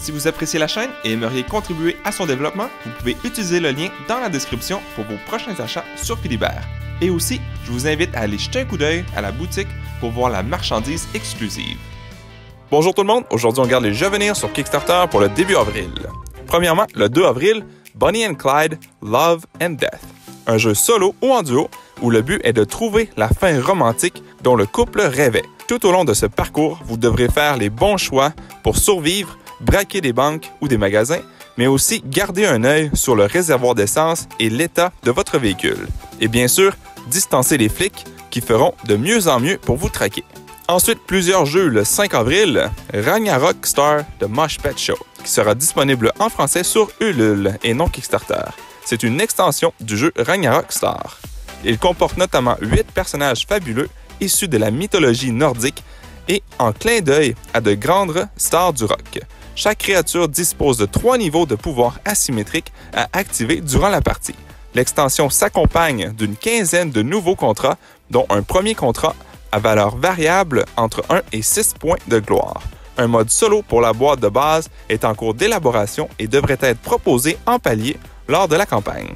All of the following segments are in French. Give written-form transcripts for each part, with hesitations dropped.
Si vous appréciez la chaîne et aimeriez contribuer à son développement, vous pouvez utiliser le lien dans la description pour vos prochains achats sur Philibert. Et aussi, je vous invite à aller jeter un coup d'œil à la boutique pour voir la marchandise exclusive. Bonjour tout le monde, aujourd'hui on regarde les jeux à venir sur Kickstarter pour le début avril. Premièrement, le 2 avril, Bonnie and Clyde, Love and Death. Un jeu solo ou en duo où le but est de trouver la fin romantique dont le couple rêvait. Tout au long de ce parcours, vous devrez faire les bons choix pour survivre, braquer des banques ou des magasins, mais aussi garder un œil sur le réservoir d'essence et l'état de votre véhicule. Et bien sûr, distancer les flics qui feront de mieux en mieux pour vous traquer. Ensuite, plusieurs jeux le 5 avril, Ragnarok Star de Mosh Pet Show, qui sera disponible en français sur Ulule et non Kickstarter. C'est une extension du jeu Ragnarok Star. Il comporte notamment 8 personnages fabuleux issus de la mythologie nordique et en clin d'œil à de grandes stars du rock. Chaque créature dispose de 3 niveaux de pouvoir asymétriques à activer durant la partie. L'extension s'accompagne d'une quinzaine de nouveaux contrats, dont un premier contrat à valeur variable entre 1 et 6 points de gloire. Un mode solo pour la boîte de base est en cours d'élaboration et devrait être proposé en palier lors de la campagne.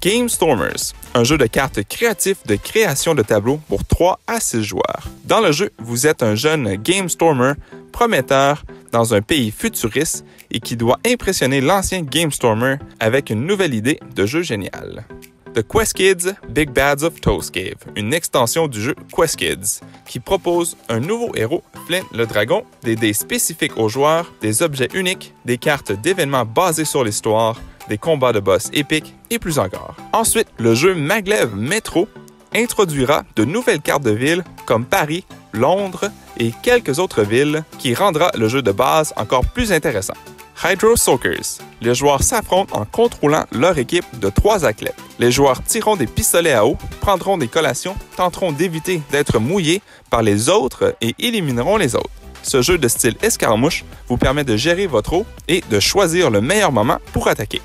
Game Stormers, un jeu de cartes créatif de création de tableaux pour 3 à 6 joueurs. Dans le jeu, vous êtes un jeune Game Stormer prometteur dans un pays futuriste et qui doit impressionner l'ancien Game Stormer avec une nouvelle idée de jeu génial. The Quest Kids Big Bads of Toast Cave, une extension du jeu Quest Kids, qui propose un nouveau héros, Flint le Dragon, des dés spécifiques aux joueurs, des objets uniques, des cartes d'événements basées sur l'histoire, des combats de boss épiques et plus encore. Ensuite, le jeu Maglev Metro introduira de nouvelles cartes de villes comme Paris, Londres et quelques autres villes qui rendra le jeu de base encore plus intéressant. Hydro Soakers. Les joueurs s'affrontent en contrôlant leur équipe de 3 athlètes. Les joueurs tireront des pistolets à eau, prendront des collations, tenteront d'éviter d'être mouillés par les autres et élimineront les autres. Ce jeu de style escarmouche vous permet de gérer votre eau et de choisir le meilleur moment pour attaquer.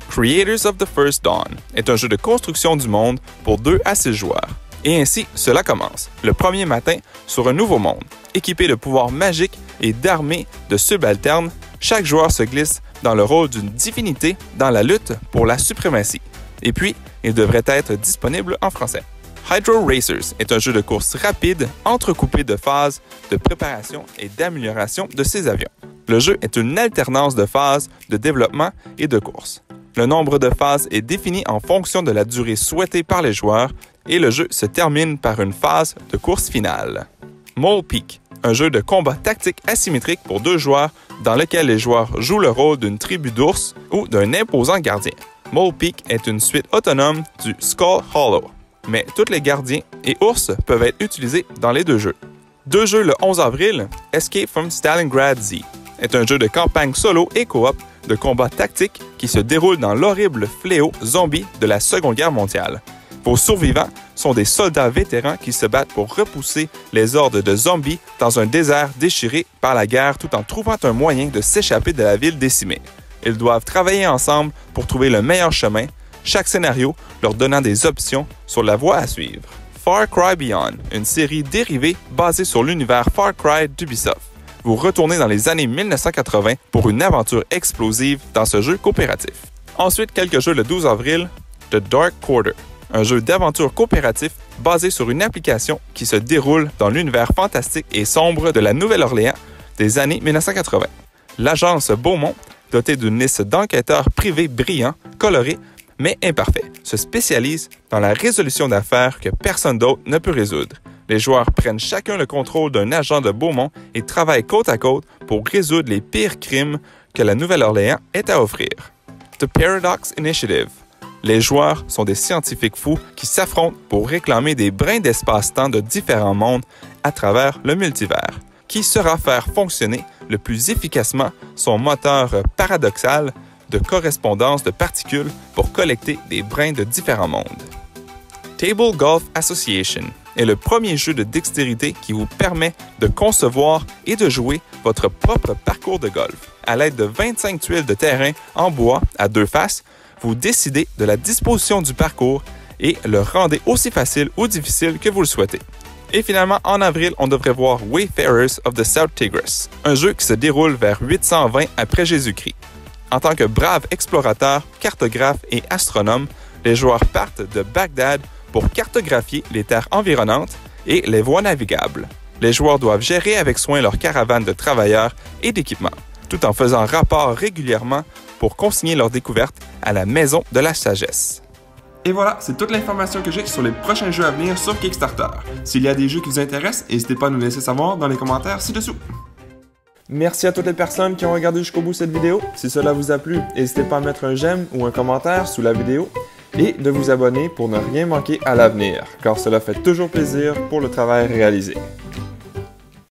Creators of the First Dawn est un jeu de construction du monde pour 2 à 6 joueurs. Et ainsi, cela commence, le premier matin, sur un nouveau monde. Équipé de pouvoirs magiques et d'armées de subalternes, chaque joueur se glisse dans le rôle d'une divinité dans la lutte pour la suprématie. Et puis, il devrait être disponible en français. Hydro Racers est un jeu de course rapide entrecoupé de phases de préparation et d'amélioration de ses avions. Le jeu est une alternance de phases de développement et de course. Le nombre de phases est défini en fonction de la durée souhaitée par les joueurs et le jeu se termine par une phase de course finale. Mole Peak, un jeu de combat tactique asymétrique pour 2 joueurs dans lequel les joueurs jouent le rôle d'une tribu d'ours ou d'un imposant gardien. Mole Peak est une suite autonome du Skull Hollow, mais tous les gardiens et ours peuvent être utilisés dans les 2 jeux. 2 jeux le 11 avril, Escape from Stalingrad Z est un jeu de campagne solo et coop de combat tactique qui se déroule dans l'horrible fléau zombie de la Seconde Guerre mondiale. Vos survivants sont des soldats vétérans qui se battent pour repousser les hordes de zombies dans un désert déchiré par la guerre tout en trouvant un moyen de s'échapper de la ville décimée. Ils doivent travailler ensemble pour trouver le meilleur chemin, chaque scénario leur donnant des options sur la voie à suivre. Far Cry Beyond, une série dérivée basée sur l'univers Far Cry d'Ubisoft. Vous retournez dans les années 1980 pour une aventure explosive dans ce jeu coopératif. Ensuite, quelques jeux le 12 avril, The Dark Quarter, un jeu d'aventure coopératif basé sur une application qui se déroule dans l'univers fantastique et sombre de la Nouvelle-Orléans des années 1980. L'agence Beaumont, dotée d'une liste d'enquêteurs privés brillants, colorés, mais imparfaits, se spécialise dans la résolution d'affaires que personne d'autre ne peut résoudre. Les joueurs prennent chacun le contrôle d'un agent de Beaumont et travaillent côte à côte pour résoudre les pires crimes que la Nouvelle-Orléans ait à offrir. The Paradox Initiative. Les joueurs sont des scientifiques fous qui s'affrontent pour réclamer des brins d'espace-temps de différents mondes à travers le multivers, qui saura faire fonctionner le plus efficacement son moteur paradoxal de correspondance de particules pour collecter des brins de différents mondes. Table Golf Association est le premier jeu de dextérité qui vous permet de concevoir et de jouer votre propre parcours de golf. À l'aide de 25 tuiles de terrain en bois à 2 faces, vous décidez de la disposition du parcours et le rendez aussi facile ou difficile que vous le souhaitez. Et finalement, en avril, on devrait voir Wayfarers of the South Tigris, un jeu qui se déroule vers 820 après Jésus-Christ. En tant que braves explorateurs, cartographes et astronomes, les joueurs partent de Bagdad pour cartographier les terres environnantes et les voies navigables. Les joueurs doivent gérer avec soin leur caravane de travailleurs et d'équipements, tout en faisant rapport régulièrement pour consigner leurs découvertes à la Maison de la Sagesse. Et voilà, c'est toute l'information que j'ai sur les prochains jeux à venir sur Kickstarter. S'il y a des jeux qui vous intéressent, n'hésitez pas à nous laisser savoir dans les commentaires ci-dessous. Merci à toutes les personnes qui ont regardé jusqu'au bout cette vidéo. Si cela vous a plu, n'hésitez pas à mettre un j'aime ou un commentaire sous la vidéo et de vous abonner pour ne rien manquer à l'avenir, car cela fait toujours plaisir pour le travail réalisé.